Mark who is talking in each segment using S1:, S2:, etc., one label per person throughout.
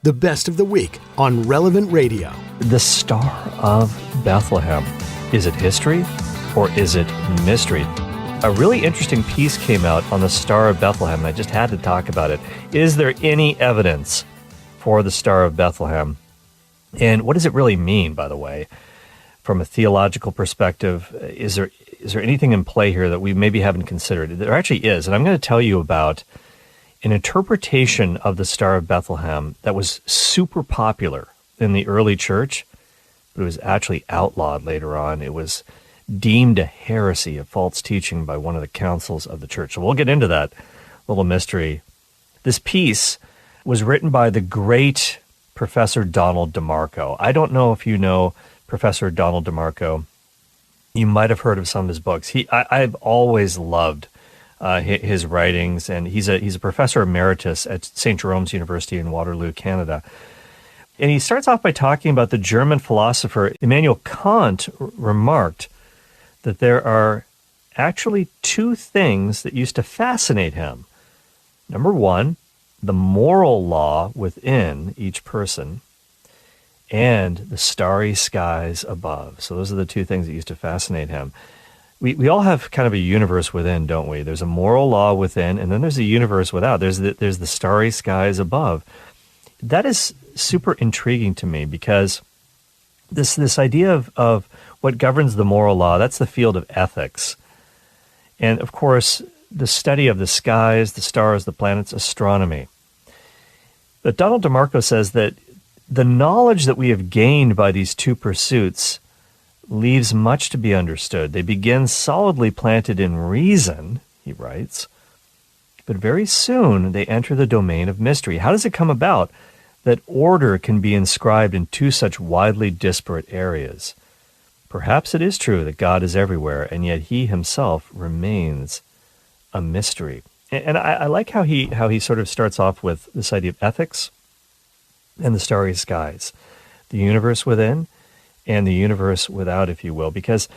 S1: the best of the week on Relevant Radio.
S2: The Star of Bethlehem. Is it history or is it mystery? A really interesting piece came out on the Star of Bethlehem, and I just had to talk about it. Is there any evidence for the Star of Bethlehem? And what does it really mean, by the way? From a theological perspective, is there anything in play here that we maybe haven't considered? There actually is, and I'm going to tell you about an interpretation of the Star of Bethlehem that was super popular in the early church, but it was actually outlawed later on. It was deemed a heresy, a false teaching by one of the councils of the church. So we'll get into that little mystery. This piece was written by the great Professor Donald DeMarco. I don't know if you know Professor Donald DeMarco. You might have heard of some of his books. I've always loved his writings, and he's a professor emeritus at St. Jerome's University in Waterloo, Canada. And he starts off by talking about the German philosopher Immanuel Kant remarked that there are actually two things that used to fascinate him. Number one, the moral law within each person, and the starry skies above. So those are the two things that used to fascinate him. We all have kind of a universe within, don't we? There's a moral law within, and then there's a universe without. There's the starry skies above. That is super intriguing to me, because this idea of what governs the moral law, that's the field of ethics. And of course, the study of the skies, the stars, the planets, astronomy. But Donald DeMarco says that the knowledge that we have gained by these two pursuits leaves much to be understood. They begin solidly planted in reason, he writes, but very soon they enter the domain of mystery. How does it come about that order can be inscribed in two such widely disparate areas? Perhaps it is true that God is everywhere, and yet he himself remains a mystery. And I like how he sort of starts off with this idea of ethics and the starry skies, the universe within and the universe without, if you will, because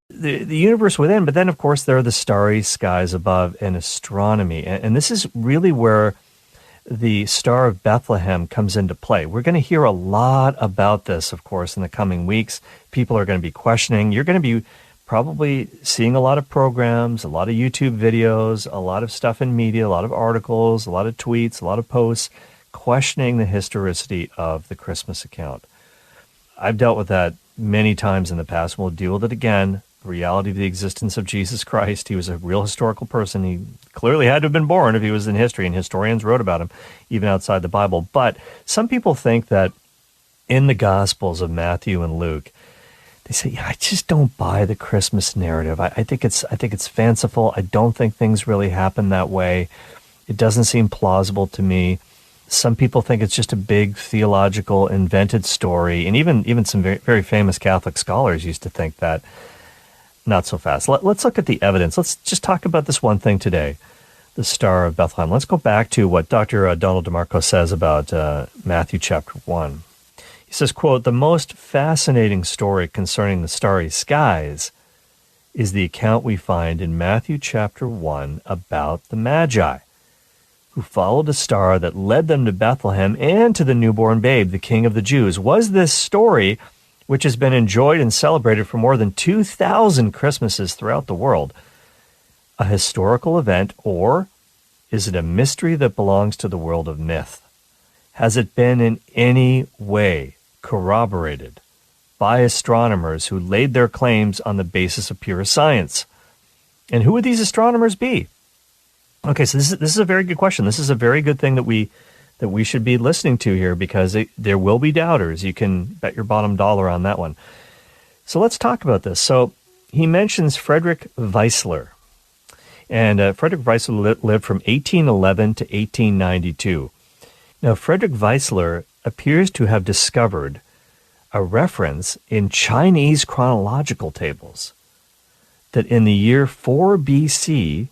S2: the universe within, but then, of course, there are the starry skies above and astronomy. And this is really where the Star of Bethlehem comes into play. We're going to hear a lot about this, of course, in the coming weeks. People are going to be questioning. You're going to be probably seeing a lot of programs, a lot of YouTube videos, a lot of stuff in media, a lot of articles, a lot of tweets, a lot of posts questioning the historicity of the Christmas account. I've dealt with that many times in the past, and we'll deal with it again. The reality of the existence of Jesus Christ. He was a real historical person. He clearly had to have been born if he was in history, and historians wrote about him, even outside the Bible. But some people think that in the Gospels of Matthew and Luke, they say, yeah, I just don't buy the Christmas narrative. I think it's fanciful. I don't think things really happen that way. It doesn't seem plausible to me. Some people think it's just a big theological invented story, and even some very, very famous Catholic scholars used to think that. Not so fast. Let's look at the evidence. Let's just talk about this one thing today, the Star of Bethlehem. Let's go back to what Dr. Donald DeMarco says about Matthew chapter 1. He says, quote, "The most fascinating story concerning the starry skies is the account we find in Matthew chapter 1 about the Magi, who followed a star that led them to Bethlehem and to the newborn babe, the King of the Jews. Was this story, which has been enjoyed and celebrated for more than 2,000 Christmases throughout the world, a historical event, or is it a mystery that belongs to the world of myth? Has it been in any way corroborated by astronomers who laid their claims on the basis of pure science? And who would these astronomers be?" Okay, so this is a very good question. This is a very good thing that we should be listening to here, because there will be doubters. You can bet your bottom dollar on that one. So let's talk about this. So he mentions Friedrich Wieseler. And Friedrich Wieseler lived from 1811 to 1892. Now, Friedrich Wieseler appears to have discovered a reference in Chinese chronological tables that in the year 4 BC,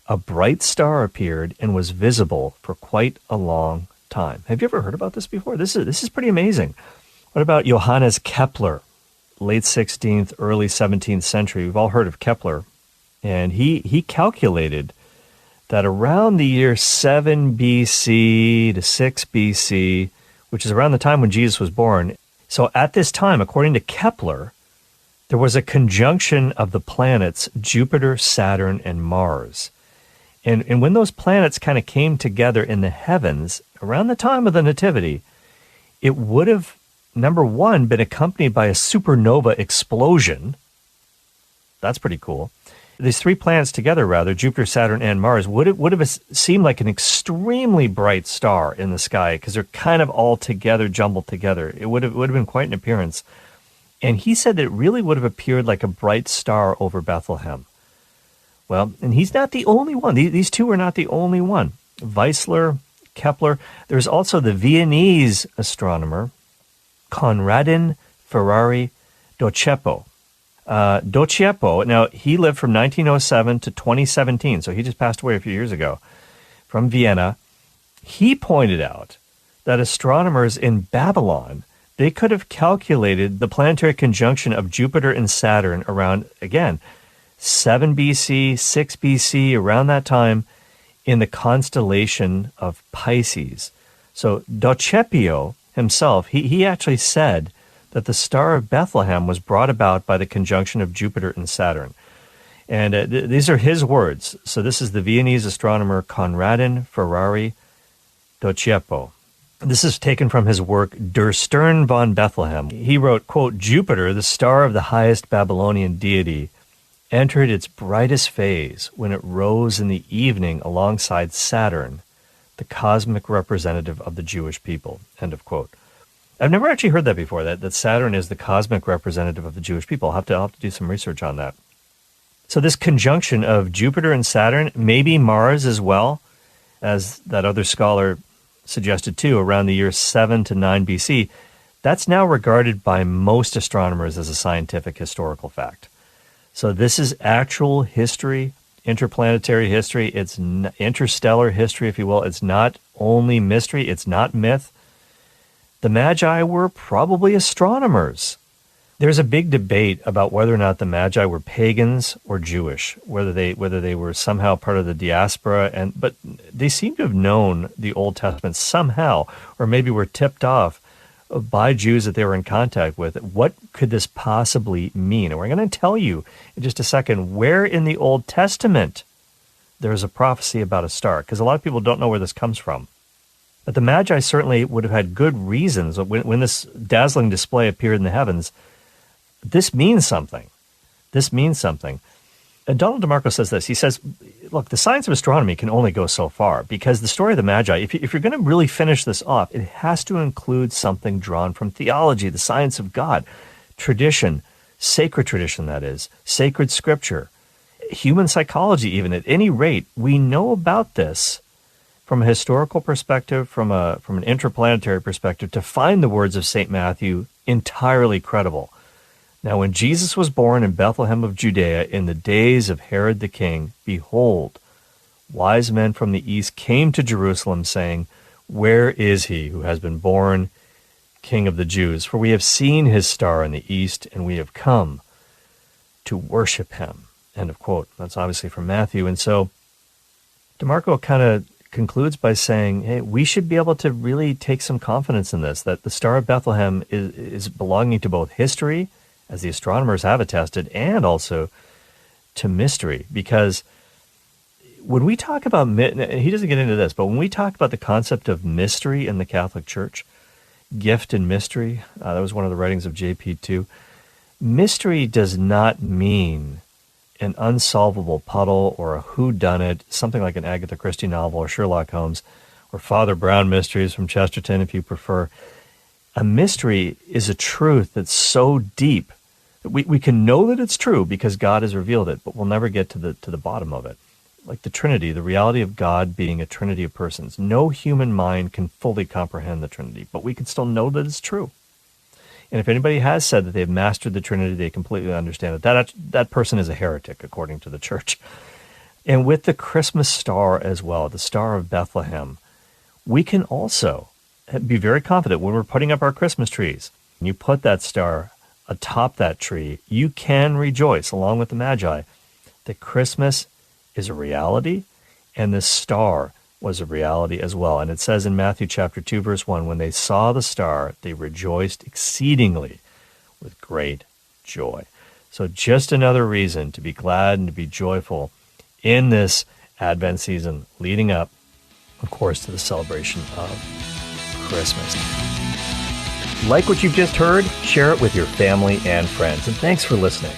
S2: a bright star appeared and was visible for quite a long time. Have you ever heard about this before? This is pretty amazing. What about Johannes Kepler, late 16th, early 17th century? We've all heard of Kepler. And he calculated that around the year 7 BC to 6 BC, which is around the time when Jesus was born. So at this time, according to Kepler, there was a conjunction of the planets Jupiter, Saturn, and Mars. And when those planets kind of came together in the heavens around the time of the Nativity, it would have, number one, been accompanied by a supernova explosion. That's pretty cool. These three planets together, rather, Jupiter, Saturn, and Mars, would have seemed like an extremely bright star in the sky because they're kind of all together, jumbled together. It would have been quite an appearance. And he said that it really would have appeared like a bright star over Bethlehem. Well, and he's not the only one. These two are not the only one. Wieseler, Kepler. There's also the Viennese astronomer, Konradin Ferrary Dociepo. Dociepo, now he lived from 1907 to 2017, so he just passed away a few years ago, from Vienna. He pointed out that astronomers in Babylon, they could have calculated the planetary conjunction of Jupiter and Saturn around, again, 7 BC, 6 BC, around that time, in the constellation of Pisces. So Dociepo himself, he actually said that the Star of Bethlehem was brought about by the conjunction of Jupiter and Saturn. And these are his words. So this is the Viennese astronomer Konradin Ferrary Dociepo. This is taken from his work Der Stern von Bethlehem. He wrote, quote, Jupiter, the star of the highest Babylonian deity, entered its brightest phase when it rose in the evening alongside Saturn, the cosmic representative of the Jewish people, end of quote. I've never actually heard that before, that Saturn is the cosmic representative of the Jewish people. I'll have to do some research on that. So this conjunction of Jupiter and Saturn, maybe Mars as well, as that other scholar suggested too, around the year 7 to 9 BC, that's now regarded by most astronomers as a scientific historical fact. So this is actual history, interplanetary history. It's interstellar history, if you will. It's not only mystery. It's not myth. The Magi were probably astronomers. There's a big debate about whether or not the Magi were pagans or Jewish, whether they were somehow part of the diaspora, but they seem to have known the Old Testament somehow, or maybe were tipped off by Jews that they were in contact with. What could this possibly mean? And we're going to tell you in just a second where in the Old Testament there's a prophecy about a star, because a lot of people don't know where this comes from. But the Magi certainly would have had good reasons. When this dazzling display appeared in the heavens, this means something. This means something. And Donald DeMarco says this. He says, look, the science of astronomy can only go so far, because the story of the Magi, if you're going to really finish this off, it has to include something drawn from theology, the science of God, tradition, sacred tradition, that is, sacred scripture, human psychology even. At any rate, we know about this from a historical perspective, from an interplanetary perspective, to find the words of St. Matthew entirely credible. Now, when Jesus was born in Bethlehem of Judea in the days of Herod the king, behold, wise men from the east came to Jerusalem, saying, Where is he who has been born King of the Jews? For we have seen his star in the east, and we have come to worship him. End of quote. That's obviously from Matthew. And so DeMarco kind of concludes by saying, hey, we should be able to really take some confidence in this, that the Star of Bethlehem is belonging to both history, as the astronomers have attested, and also to mystery. Because when we talk about, he doesn't get into this, but when we talk about the concept of mystery in the Catholic Church, gift and mystery, that was one of the writings of JP2, mystery does not mean an unsolvable puddle or a whodunit, something like an Agatha Christie novel or Sherlock Holmes or Father Brown mysteries from Chesterton, if you prefer. A mystery is a truth that's so deep that we can know that it's true because God has revealed it, but we'll never get to the bottom of it. Like the Trinity, the reality of God being a trinity of persons. No human mind can fully comprehend the Trinity, but we can still know that it's true. And if anybody has said that they've mastered the Trinity, they completely understand it. That person is a heretic, according to the Church. And with the Christmas star as well, the Star of Bethlehem, we can also be very confident when we're putting up our Christmas trees. When you put that star atop that tree, you can rejoice, along with the Magi, that Christmas is a reality, and this star was a reality as well. And it says in Matthew chapter 2, verse 1, when they saw the star, they rejoiced exceedingly with great joy. So just another reason to be glad and to be joyful in this Advent season leading up, of course, to the celebration of Christmas. Like what you've just heard? Share it with your family and friends. And thanks for listening.